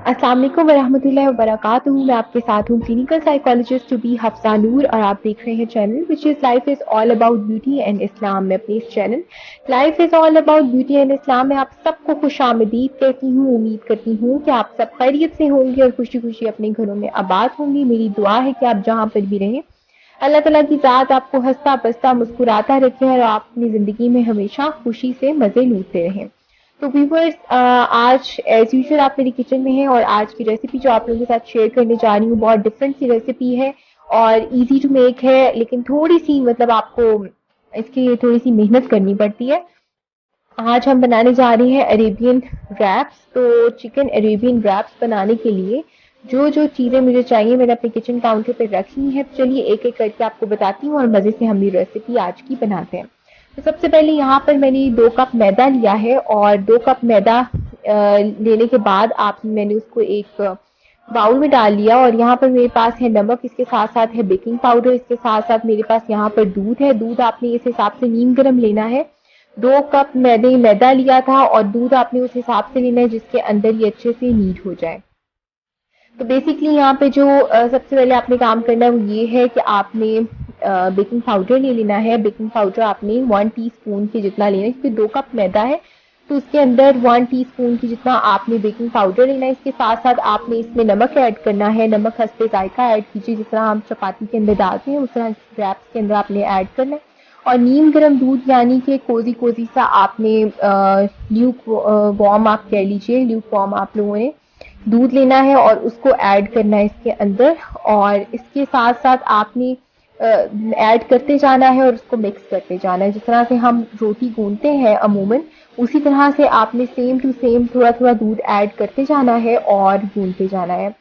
अस्सलाम वालेकुम वरहमतुल्लाहि वबरकातुहू। मैं आपके साथ हूँ clinical psychologist to be Hafsa Noor और आप देख रहे हैं channel which is life is all about beauty and Islam में अपने इस channel life is all about beauty and Islam में आप सबको खुशामदीद कहती हूँ। उम्मीद करती हूँ कि आप सब खैरियत से होंगे और खुशी खुशी अपने घरों में आबाद होंगी। मेरी दुआ है कि आप जहाँ पर भी रहें अल्लाह ताला की ज़ात आपको हंसता बसता मुस्कुराता रखे और आप अपनी ज़िंदगी में हमेशा खुशी से मज़े लूटते रहें। तो व्यूवर्स, आज एज यूजुअल आप मेरी किचन में हैं और आज की रेसिपी जो आप लोगों के साथ शेयर करने जा रही हूँ बहुत डिफरेंट सी रेसिपी है और इजी टू मेक है, लेकिन थोड़ी सी मतलब आपको इसकी थोड़ी सी मेहनत करनी पड़ती है। आज हम बनाने जा रहे हैं अरेबियन रैप्स। तो चिकन अरेबियन रैप्स बनाने के लिए जो जो चीज़ें मुझे चाहिए मैंने अपने किचन काउंटर पर रखी हैं। तो चलिए एक एक करके आपको बताती हूँ और मज़े से हम ये रेसिपी आज की बनाते हैं। तो सबसे पहले यहाँ पर मैंने 2 कप मैदा लिया है और 2 कप मैदा लेने के बाद मैंने उसको एक बाउल में डाल लिया और यहाँ पर मेरे पास है नमक, इसके साथ साथ है बेकिंग पाउडर, इसके साथ साथ मेरे पास यहाँ पर दूध है। दूध आपने इस हिसाब से नीम गर्म लेना है। 2 कप मैंने मैदा लिया था और दूध आपने उस हिसाब से लेना है जिसके अंदर ये अच्छे से नीट हो जाए। तो बेसिकली यहाँ पे जो सबसे पहले आपने काम करना है वो ये है कि आपने बेकिंग पाउडर ले लेना है। बेकिंग पाउडर आपने 1 टीस्पून के जितना लेना है क्योंकि 2 कप मैदा है तो उसके अंदर 1 टीस्पून की जितना आपने बेकिंग पाउडर लेना है। इसके साथ साथ आपने इसमें नमक ऐड करना है। नमक हस्बे जायका ऐड कीजिए, जिस तरह हम चपाती के अंदर डालते हैं उस तरह रैप्स के अंदर आपने ऐड करना है। और नीम गर्म दूध यानी कि कोजी कोजी सा आपने ल्यूक वार्म आप कह लीजिए, ल्यूक वार्म आप लोगों ने दूध लेना है और उसको ऐड करना है इसके अंदर। और इसके साथ साथ आपने ऐड करते जाना है और उसको मिक्स करते जाना है। जिस तरह से हम रोटी गूंथते हैं अमूमन उसी तरह से आपने सेम टू सेम थोड़ा थोड़ा दूध ऐड करते जाना है और गूंथते जाना है।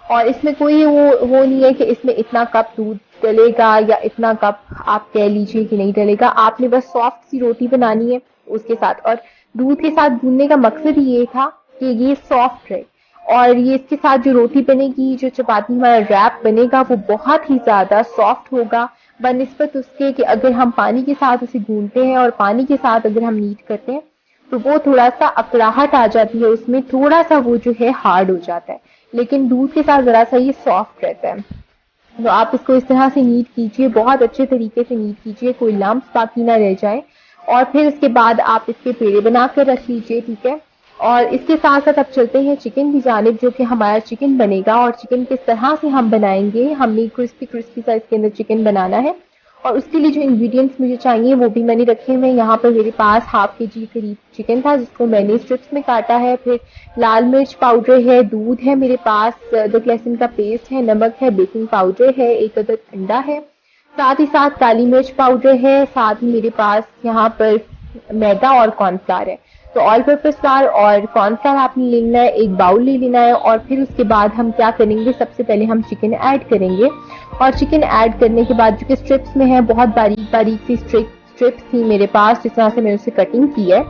और इसमें कोई वो नहीं है कि इसमें इतना कप दूध डलेगा या इतना कप आप कह लीजिए कि नहीं डलेगा। आपने बस सॉफ्ट सी रोटी बनानी है उसके साथ। और दूध के साथ गूंथने का मकसद ये था कि ये सॉफ्ट रहे और ये इसके साथ जो रोटी बनेगी, जो चपाती हमारा रैप बनेगा वो बहुत ही ज़्यादा सॉफ्ट होगा बनिस्बत उसके कि अगर हम पानी के साथ उसे गूंथते हैं और पानी के साथ अगर हम नीट करते हैं तो वो थोड़ा सा अकड़ाहट आ जाती है, उसमें थोड़ा सा वो जो है हार्ड हो जाता है। लेकिन दूध के साथ ज़रा सा ये सॉफ्ट रहता है। तो आप इसको इस तरह से नीट कीजिए, बहुत अच्छे तरीके से नीट कीजिए, कोई लम्प्स बाकी ना रह जाए। और फिर इसके बाद आप इसके पेड़े बनाकर रख लीजिए, ठीक है। और इसके साथ साथ अब चलते हैं चिकन की जानिब, जो कि हमारा चिकन बनेगा। और चिकन किस तरह से हम बनाएंगे, हमने क्रिस्पी क्रिस्पी सा इसके अंदर चिकन बनाना है और उसके लिए जो इंग्रेडिएंट्स मुझे चाहिए वो भी मैंने रखे हुए हैं। यहाँ पर मेरे पास हाफ के जी करीब चिकन था जिसको मैंने स्ट्रिप्स में काटा है। फिर लाल मिर्च पाउडर है, दूध है मेरे पास, अदरक लहसुन का पेस्ट है, नमक है, बेकिंग पाउडर है, एक अदद अंडा है, साथ ही साथ काली मिर्च पाउडर है, साथ ही मेरे पास यहाँ पर मैदा और कॉर्नफ्लावर है। तो ऑल पर्पज फ्लावर और कॉर्नफ्लावर आपने लेना है, एक बाउल ले लेना है। और फिर उसके बाद हम क्या करेंगे, सबसे पहले हम चिकन ऐड करेंगे। और चिकन ऐड करने के बाद जो कि स्ट्रिप्स में है, बहुत बारीक बारीक सी स्ट्रिप्स थी मेरे पास, जिस तरह से मैंने उसे कटिंग की है।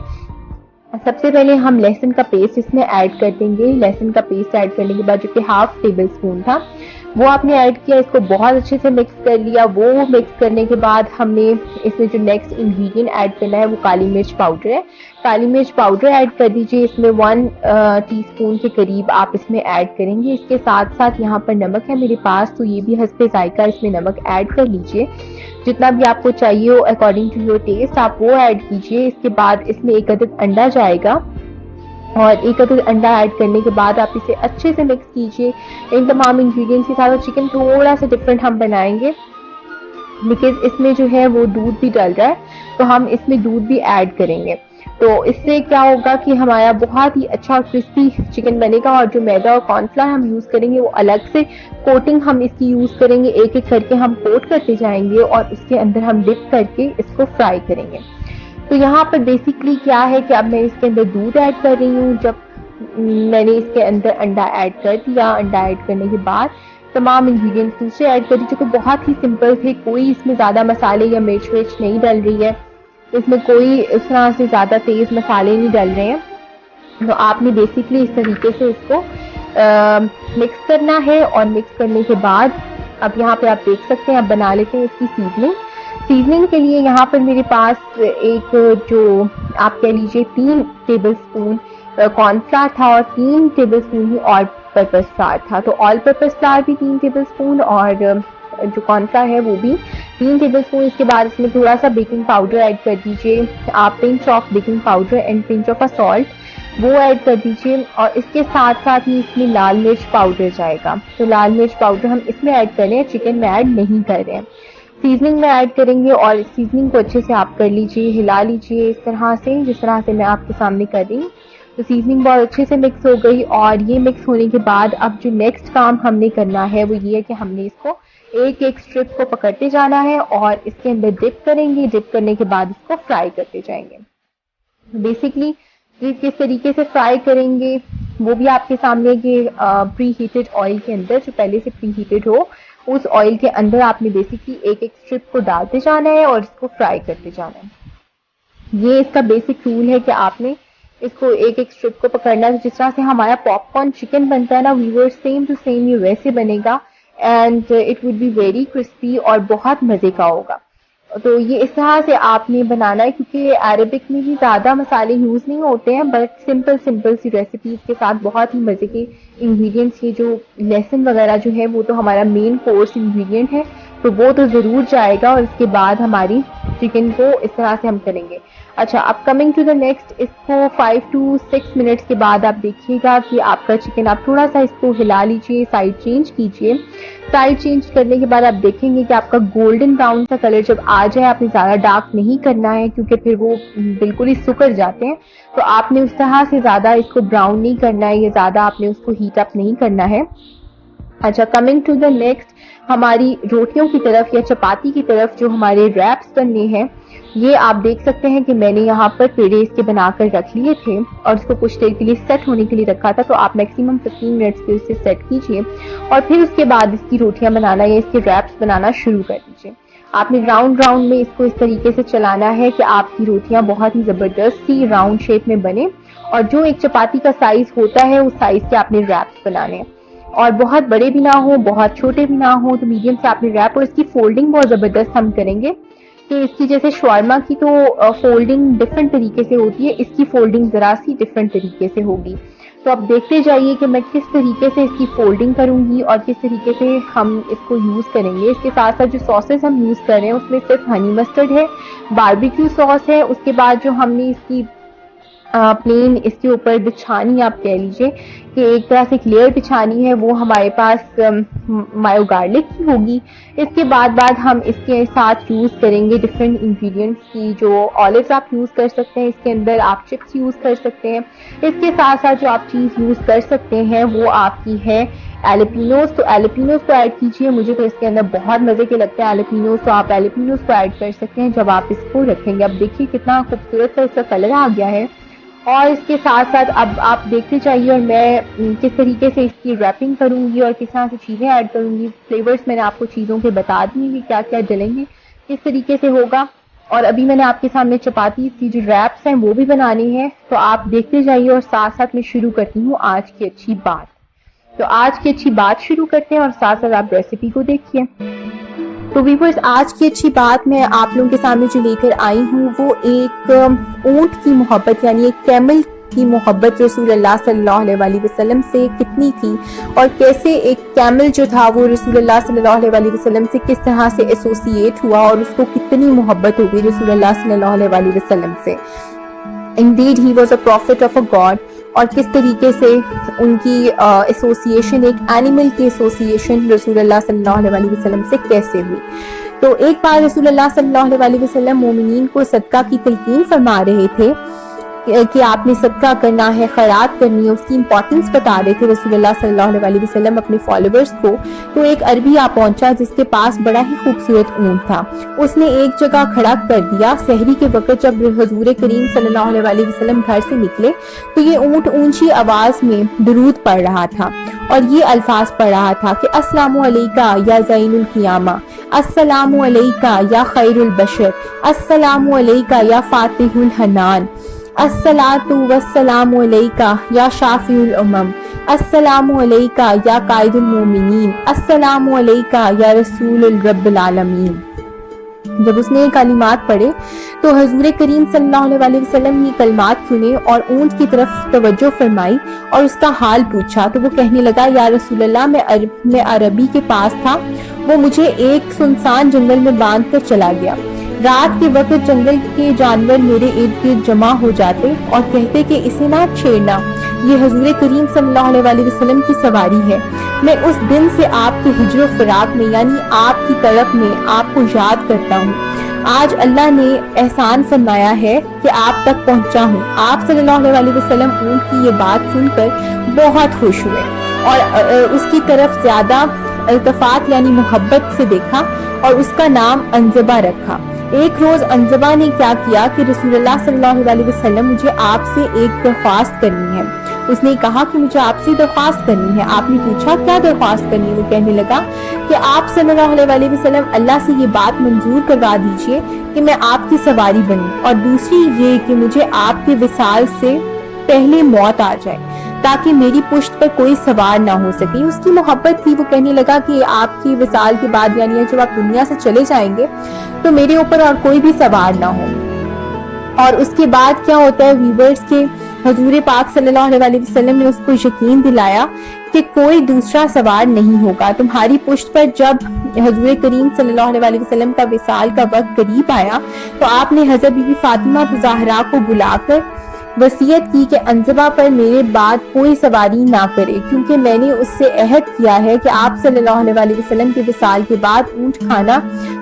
सबसे पहले हम लहसुन का पेस्ट इसमें ऐड कर देंगे। लहसुन का पेस्ट ऐड करने के बाद जो कि हाफ टेबल स्पून था वो आपने ऐड किया, इसको बहुत अच्छे से मिक्स कर लिया। वो मिक्स करने के बाद हमने इसमें जो नेक्स्ट इंग्रेडिएंट ऐड करना है वो काली मिर्च पाउडर है। काली मिर्च पाउडर ऐड कर दीजिए, इसमें 1 टीस्पून के करीब आप इसमें ऐड करेंगे। इसके साथ साथ यहाँ पर नमक है मेरे पास, तो ये भी हस्बे जायका इसमें नमक ऐड कर लीजिए, जितना भी आपको चाहिए हो अकॉर्डिंग टू योर टेस्ट आप वो ऐड कीजिए। इसके बाद इसमें एक अदद अंडा जाएगा और एक अदद अंडा ऐड करने के बाद आप इसे अच्छे से मिक्स कीजिए इन तमाम इंग्रेडिएंट्स के साथ। और चिकन थोड़ा सा डिफरेंट हम बनाएंगे बिकॉज इसमें जो है वो दूध भी डल रहा है, तो हम इसमें दूध भी ऐड करेंगे। तो इससे क्या होगा कि हमारा बहुत ही अच्छा और क्रिस्पी चिकन बनेगा। और जो मैदा और कॉर्नफ्लावर हम यूज़ करेंगे वो अलग से कोटिंग हम इसकी यूज़ करेंगे, एक एक करके हम कोट करते जाएंगे और उसके अंदर हम डिप करके इसको फ्राई करेंगे। तो यहाँ पर बेसिकली क्या है कि अब मैं इसके अंदर दूध ऐड कर रही हूँ। जब मैंने इसके अंदर अंडा ऐड कर दिया, अंडा ऐड करने के बाद तमाम इंग्रेडिएंट्स दूसरे ऐड कर दी, जो कि बहुत ही सिंपल थे, कोई इसमें ज़्यादा मसाले या मिर्च विर्च नहीं डल रही है, इसमें कोई इस तरह से ज़्यादा तेज़ मसाले नहीं डल रहे हैं। तो आपने बेसिकली इस तरीके से इसको मिक्स करना है। और मिक्स करने के बाद अब यहाँ पे आप देख सकते हैं, अब बना लेते हैं इसकी सीजनिंग। सीजनिंग के लिए यहाँ पर मेरे पास एक जो आप कह लीजिए 3 टेबल स्पून कॉर्नफ्लावर था और 3 टेबलस्पून ही ऑल पर्पस फ्लावर था। तो ऑल पर्पस फ्लावर भी 3 टेबलस्पून और जो कॉर्नफ्लावर है वो भी 3 टेबलस्पून। इसके बाद इसमें थोड़ा सा बेकिंग पाउडर ऐड कर दीजिए आप, pinch of baking powder and pinch of a salt वो ऐड कर दीजिए। और इसके साथ साथ ही इसमें लाल मिर्च पाउडर जाएगा। तो लाल मिर्च पाउडर हम इसमें ऐड कर रहे हैं, चिकन में ऐड नहीं कर रहे हैं। सीजनिंग में ऐड करेंगे और सीजनिंग को अच्छे से आप कर लीजिए, हिला लीजिए इस तरह से जिस तरह से मैं आपके सामने कर रही हूँ। तो सीजनिंग बहुत अच्छे से मिक्स हो गई और ये मिक्स होने के बाद अब जो नेक्स्ट काम हमने करना है वो ये है कि हमने इसको एक एक स्ट्रिप को पकड़ते जाना है और इसके अंदर डिप करेंगे। डिप करने के बाद इसको फ्राई करते जाएंगे। बेसिकली किस तरीके से फ्राई करेंगे वो भी आपके सामने कि प्री हीटेड ऑयल के अंदर, जो पहले से प्री हीटेड हो उस ऑयल के अंदर आपने बेसिकली एक एक स्ट्रिप को डालते जाना है और इसको फ्राई करते जाना है। ये इसका बेसिक रूल है कि आपने इसको एक एक स्ट्रिप को पकड़ना है। जिस तरह से हमारा पॉपकॉर्न चिकन बनता है ना व्यूअर्स, सेम टू सेम ये वैसे बनेगा and it would be very crispy और बहुत मजे का होगा। तो ये इस तरह से आपने बनाना है क्योंकि अरेबिक में भी ज़्यादा मसाले यूज़ नहीं होते हैं, बट सिंपल सी रेसिपीज के साथ बहुत ही मज़े के इंग्रेडिएंट्स। ये जो लहसुन वगैरह जो है वो तो हमारा मेन कोर्स इंग्रेडिएंट है, तो वो तो ज़रूर जाएगा। और इसके बाद हमारी चिकन को इस तरह से हम करेंगे। अच्छा, अब कमिंग टू द नेक्स्ट, इसको 5 to 6 मिनट्स के बाद आप देखिएगा कि आपका चिकन, आप थोड़ा सा इसको हिला लीजिए, साइड चेंज कीजिए। साइड चेंज करने के बाद आप देखेंगे कि आपका गोल्डन ब्राउन सा कलर जब आ जाए, आपने ज़्यादा डार्क नहीं करना है क्योंकि फिर वो बिल्कुल ही सुखड़ जाते हैं। तो आपने उस तरह से ज़्यादा इसको ब्राउन नहीं करना है या ज़्यादा आपने उसको हीट अप नहीं करना है। अच्छा, कमिंग टू द नेक्स्ट, हमारी रोटियों की तरफ या चपाती की तरफ जो हमारे रैप्स बनने हैं, ये आप देख सकते हैं कि मैंने यहाँ पर पेड़े इसके बनाकर रख लिए थे और इसको कुछ देर के लिए सेट होने के लिए रखा था। तो आप मैक्सिमम 15 मिनट्स के उससे सेट कीजिए और फिर उसके बाद इसकी रोटियां बनाना या इसके रैप्स बनाना शुरू कर दीजिए। आपने राउंड राउंड में इसको इस तरीके से चलाना है कि आपकी रोटियां बहुत ही जबरदस्त सी राउंड शेप में बने और जो एक चपाती का साइज होता है उस साइज के आपने रैप्स बनाने हैं और बहुत बड़े भी ना हो बहुत छोटे भी ना हो, तो मीडियम से आपने रैप। और इसकी फोल्डिंग बहुत जबरदस्त हम करेंगे कि इसकी जैसे शवारमा की तो फोल्डिंग डिफरेंट तरीके से होती है, इसकी फोल्डिंग जरा सी डिफरेंट तरीके से होगी। तो आप देखते जाइए कि मैं किस तरीके से इसकी फोल्डिंग करूंगी और किस तरीके से हम इसको यूज करेंगे। इसके साथ साथ जो सॉसेस हम यूज कर रहे हैं उसमें सिर्फ हनी मस्टर्ड है, बारबेक्यू सॉस है, उसके बाद जो हमने इसकी प्लेन इसके ऊपर बिछानी, आप कह लीजिए कि एक तरह से एक लेयर बिछानी है, वो हमारे पास मायो गार्लिक की होगी। इसके बाद हम इसके साथ यूज करेंगे डिफरेंट इंग्रेडिएंट्स की, जो ऑलिव्स आप यूज कर सकते हैं, इसके अंदर आप चिप्स यूज कर सकते हैं। इसके साथ साथ जो आप चीज यूज कर सकते हैं वो आपकी है एलिपिनोस। तो एलिपिनोस को ऐड कीजिए, मुझे तो इसके अंदर बहुत मजे के लगते हैं एलिपिनोस, तो आप एलिपिनोस को ऐड कर सकते हैं जब आप इसको रखेंगे। अब देखिए कितना खूबसूरत सा इसका कलर आ गया है। और इसके साथ साथ अब आप देखते जाइए और मैं किस तरीके से इसकी रैपिंग करूंगी और किस तरह से चीज़ें ऐड करूंगी। फ्लेवर्स मैंने आपको चीज़ों के बता दिए कि क्या क्या डलेंगे, किस तरीके से होगा। और अभी मैंने आपके सामने चपाती की जो रैप्स हैं वो भी बनानी है, तो आप देखते जाइए और साथ साथ मैं शुरू करती हूँ आज की अच्छी बात। तो आज की अच्छी बात शुरू करते हैं और साथ साथ आप रेसिपी को देखिए। तो व्यूअर्स, आज की अच्छी बात मैं आप लोगों के सामने जो लेकर आई हूँ वो एक ऊंट की मोहब्बत यानी एक कैमल की मोहब्बत रसूलुल्लाह सल्लल्लाहु अलैहि वसल्लम से कितनी थी और कैसे एक कैमल जो था वो रसूलुल्लाह सल्लल्लाहु अलैहि वसल्लम से किस तरह से एसोसिएट हुआ और उसको कितनी मोहब्बत हो गई रसूलुल्लाह सल्लल्लाहु अलैहि वसल्लम से। Indeed he was a profit of a God. और किस तरीके से उनकी एसोसिएशन एक एनिमल की एसोसिएशन रसूलुल्लाह सल्लल्लाहु अलैहि वसल्लम से कैसे हुई। तो एक बार रसूलुल्लाह सल्लल्लाहु अलैहि वसल्लम मोमिनीन को सदका की तलकीन फरमा रहे थे कि आपने सदका करना है, खैरात करनी है, उसकी इंपॉर्टेंस बता रहे थे रसूलुल्लाह सल्लल्लाहु अलैहि वसल्लम अपने फॉलोअर्स को। तो एक अरबी आ पहुंचा जिसके पास बड़ा ही खूबसूरत ऊंट था। उसने एक जगह खड़ा कर दिया। सहरी के वक्त जब हुजूर करीम सल्लल्लाहु अलैहि वसल्लम घर से निकले तो ये ऊंट ऊंची आवाज में दुरूद पढ़ रहा था और ये अल्फाज पढ़ रहा था कि अस्सलामु अलैका या ज़ैनुल क़ियामा, अस्सलामु अलैका या खैरुल बशर, अस्सलामु अलैका या फातिहुल हनान, अस्सलातु वस्सलामु अलैका या शाफिउल उम्म, अस्सलामु अलैका या कायदुल मोमिनीन, अस्सलामु अलैका या रसूलुल रब्बिल आलमीन। जब उसने ये कलिमात पढ़े तो तो हजूर करीम सल्लल्लाहु अलैहि वसल्लम ने कलमात सुने और ऊंट की तरफ तवज्जो फरमाई और उसका हाल पूछा। तो वो कहने लगा, या रसूल अल्लाह, मैं अरबी के पास था, वो मुझे एक सुनसान जंगल में बांध कर चला गया। रात के वक्त जंगल के जानवर मेरे इर्द गिर्द जमा हो जाते और कहते कि इसे ना छेड़ना, ये हजूर करीम सल्लल्लाहु अलैहि वसल्लम की सवारी है। मैं उस दिन से आपके हिज्र फराक में यानी आपकी तड़प में आपको याद करता हूँ। आज अल्लाह ने एहसान फरमाया है कि आप तक पहुँचा हूँ। आप सल्लल्लाहु अलैहि वसल्लम ऊँट की ये बात सुनकर बहुत खुश हुए और उसकी तरफ ज्यादा अल्तफात यानी मोहब्बत से देखा और उसका नाम अंजबा रखा। एक रोज अंजबा ने क्या किया कि रसूलुल्लाह सल्लल्लाहु अलैहि वसल्लम, मुझे आपसे एक दरख्वास्त करनी है। उसने कहा कि मुझे आपसे दरख्वास्त करनी है। आपने पूछा क्या दरख्वास्त करनी है? वो कहने लगा कि आप सल्लल्लाहु अलैहि वसल्लम अल्लाह से ये बात मंजूर करवा दीजिए कि मैं आपकी सवारी बनूं, और दूसरी ये कि मुझे आपके विसाल से पहले मौत आ जाए ताकि मेरी पुश्त पर कोई सवार ना हो सके। उसकी मोहब्बत थी। वो कहने लगा कि आपकी विसाल के बाद यानी जब आप दुनिया से चले जाएंगे तो मेरे ऊपर और कोई भी सवार ना हो। और उसके बाद क्या होता है व्यूअर्स के हजूर पाक सल्लल्लाहु अलैहि वसल्लम ने उसको यकीन दिलाया कि कोई दूसरा सवार नहीं होगा तुम्हारी पुश्त पर। जब हजूर करीम सल्लल्लाहु अलैहि वसल्लम का विसाल का वक्त करीब आया तो आपने हजरत बीबी फातिमा ज़हरा को बुलाकर वसीयत की कि अंजबा पर मेरे बाद कोई सवारी ना करे, क्योंकि मैंने उससे अहद किया है कि आप सल्लल्लाहु अलैहि वसल्लम के विसाल के बाद ऊंट खाना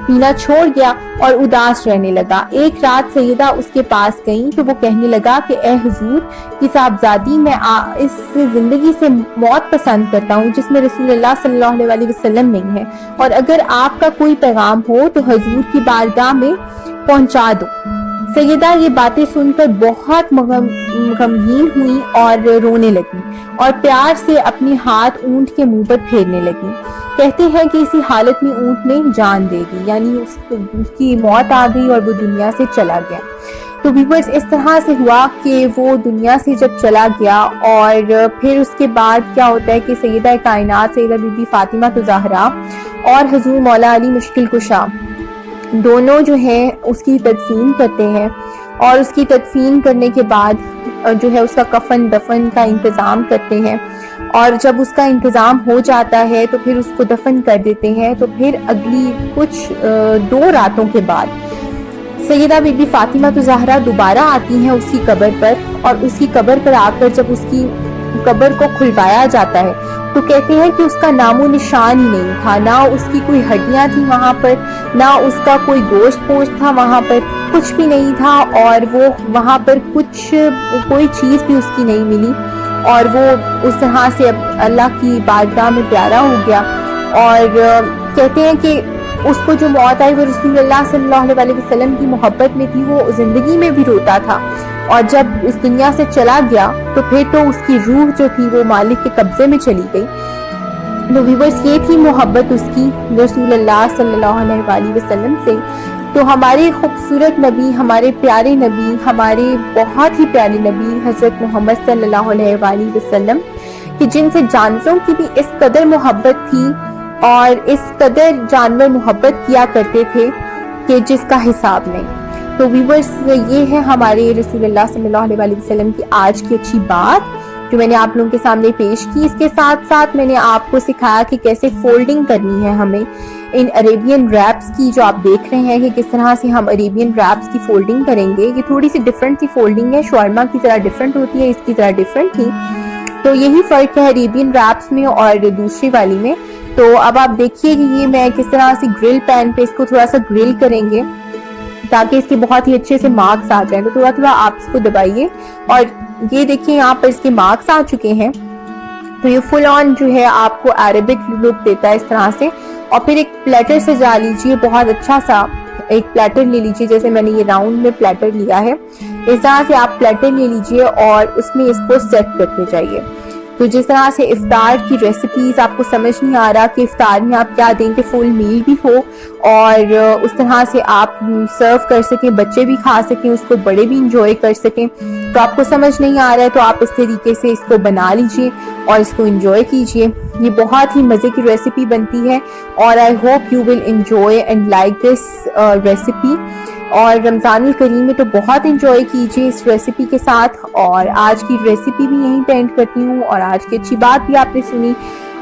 पीना छोड़ गया और उदास रहने लगा। एक रात सैयदा उसके पास गई तो वो कहने लगा कि ए हुजूर की साहबजादी, मैं इस जिंदगी से मौत पसंद करता हूँ जिसमें रसूलुल्लाह सल्लल्लाहु अलैहि वसल्लम नहीं है, और अगर आपका कोई पैगाम हो तो हजूर की बारगाह में पहुँचा दो। सैयदा ये बातें सुनकर बहुत गमगीन हुई और रोने लगी और प्यार से अपने हाथ ऊंट के मुंह पर फेरने लगी। कहते हैं कि इसी हालत में ऊंट ने जान दे दी, यानी उसकी मौत आ गई और वो दुनिया से चला गया। तो व्यूअर्स इस तरह से हुआ कि वो दुनिया से जब चला गया और फिर उसके बाद क्या होता है कि सैयदा कायनात सैयदा बीबी फातिमा ज़हरा और हुजूर मौला अली मुश्किल कुशा दोनों जो है उसकी तदफीन करते हैं, और उसकी तदफीन करने के बाद जो है उसका कफन दफन का इंतज़ाम करते हैं, और जब उसका इंतज़ाम हो जाता है तो फिर उसको दफन कर देते हैं। तो फिर अगली कुछ 2 रातों के बाद सैयदा बीबी फातिमा ज़हरा दोबारा आती हैं उसकी कब्र पर, और उसकी कब्र पर आकर जब उसकी कब्र को खुलवाया जाता है तो कहते हैं कि उसका नामो निशान ही नहीं था, ना उसकी कोई हड्डियां थी वहां पर, ना उसका कोई गोश्त पोश था वहां पर, कुछ भी नहीं था, और वो वहां पर कोई चीज भी उसकी नहीं मिली, और वो उस तरह से अल्लाह की बारगाह में प्यारा हो गया। और कहते हैं कि उसको जो मौत आई वो रसूलुल्लाह सल्लल्लाहु अलैहि वसल्लम की मोहब्बत में थी। वो जिंदगी में भी रोता था, और जब उस दुनिया से चला गया तो फिर तो उसकी रूह जो थी वो मालिक के कब्जे में चली गई। तो व्यूअर्स ये थी मोहब्बत उसकी रसूलुल्लाह सल्लल्लाहु अलैहि वसल्लम से। तो हमारे खूबसूरत नबी, हमारे प्यारे नबी, हमारे बहुत ही प्यारे नबी हजरत मोहम्मद सल्लल्लाहु अलैहि वसल्लम कि जिनसे जानवरों की भी इस कदर मोहब्बत थी और इस कदर जानवर मोहब्बत किया करते थे कि जिसका हिसाब नहीं। तो व्यूअर्स ये है हमारे रसूलुल्लाह सल्लल्लाहु अलैहि वसल्लम की आज की अच्छी बात जो मैंने आप लोगों के सामने पेश की। इसके साथ साथ मैंने आपको सिखाया कि कैसे फोल्डिंग करनी है हमें इन अरेबियन रैप्स की, जो आप देख रहे हैं कि किस तरह से हम अरेबियन रैप्स की फोल्डिंग करेंगे। ये थोड़ी सी डिफरेंट सी फोल्डिंग है, शॉर्मा की तरह डिफरेंट होती है, इसकी तरह डिफरेंट थी। तो यही फर्क है अरेबियन रैप्स में और दूसरी वाली में। तो अब आप देखिए कि ये मैं किस तरह से ग्रिल पैन पे इसको थोड़ा सा ग्रिल करेंगे ताकि इसके बहुत ही अच्छे से मार्क्स आ जाएं। तो थोड़ा थोड़ा आप इसको दबाइए और ये देखिए यहाँ पर इसके मार्क्स आ चुके हैं। तो ये फुल ऑन जो है आपको अरेबिक लुक देता है इस तरह से। और फिर एक प्लेटर सजा लीजिए, बहुत अच्छा सा एक प्लेटर ले लीजिए, जैसे मैंने ये राउंड में प्लेटर लिया है इस तरह से आप प्लेटर ले लीजिए और उसमें इसको सेट करते जाइए। तो जिस तरह से इफ्तार की रेसिपीज आपको समझ नहीं आ रहा कि इफ्तार में आप क्या दें कि फुल मील भी हो और उस तरह से आप सर्व कर सकें, बच्चे भी खा सकें, उसको बड़े भी इंजॉय कर सकें। तो आपको समझ नहीं आ रहा है तो आप इस तरीके से इसको बना लीजिए और इसको इंजॉय कीजिए। ये बहुत ही मज़े की रेसिपी बनती है और I hope you will enjoy and like this recipe. और रमज़ानुल करीम में तो बहुत इंजॉय कीजिए इस रेसिपी के साथ। और आज की रेसिपी भी यहीं पे एंड करती हूँ और आज की अच्छी बात भी आपने सुनी।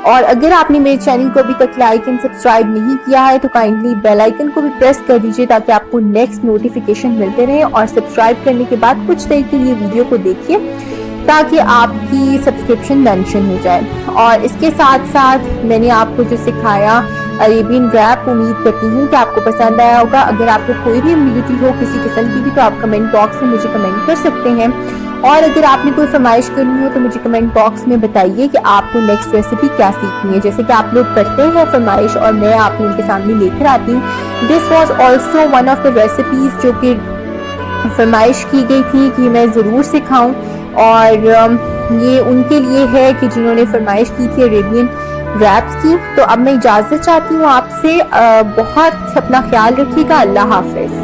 और अगर आपने मेरे चैनल को अभी तक लाइक एंड सब्सक्राइब नहीं किया है तो काइंडली बेल आइकन को भी प्रेस कर दीजिए ताकि आपको नेक्स्ट नोटिफिकेशन मिलते रहे। और सब्सक्राइब करने के बाद कुछ देर के लिए वीडियो को देखिए ताकि आपकी सब्सक्रिप्शन मेंशन हो जाए। और इसके साथ साथ मैंने आपको जो सिखाया अरेबियन रैप, उम्मीद करती हूँ कि आपको पसंद आया होगा। अगर आपको कोई भी एम्बिग्युइटी हो किसी किस्म की भी तो आप कमेंट बॉक्स में मुझे कमेंट कर सकते हैं। और अगर आपने कोई फरमाइश करनी हो तो मुझे कमेंट बॉक्स में बताइए कि आपको नेक्स्ट रेसिपी क्या सीखनी है। जैसे कि आप लोग करते हैं फरमाइश और मैं आप लोगों के सामने लेकर आती हूँ। This was also one of the recipes जो कि फरमाइश की गई थी कि मैं ज़रूर सिखाऊं। और ये उनके लिए है कि जिन्होंने फरमाइश की थी अरेबियन रैप्स की। तो अब मैं इजाज़त चाहती हूँ आपसे। बहुत अपना ख्याल रखिएगा। अल्लाह हाफिज़।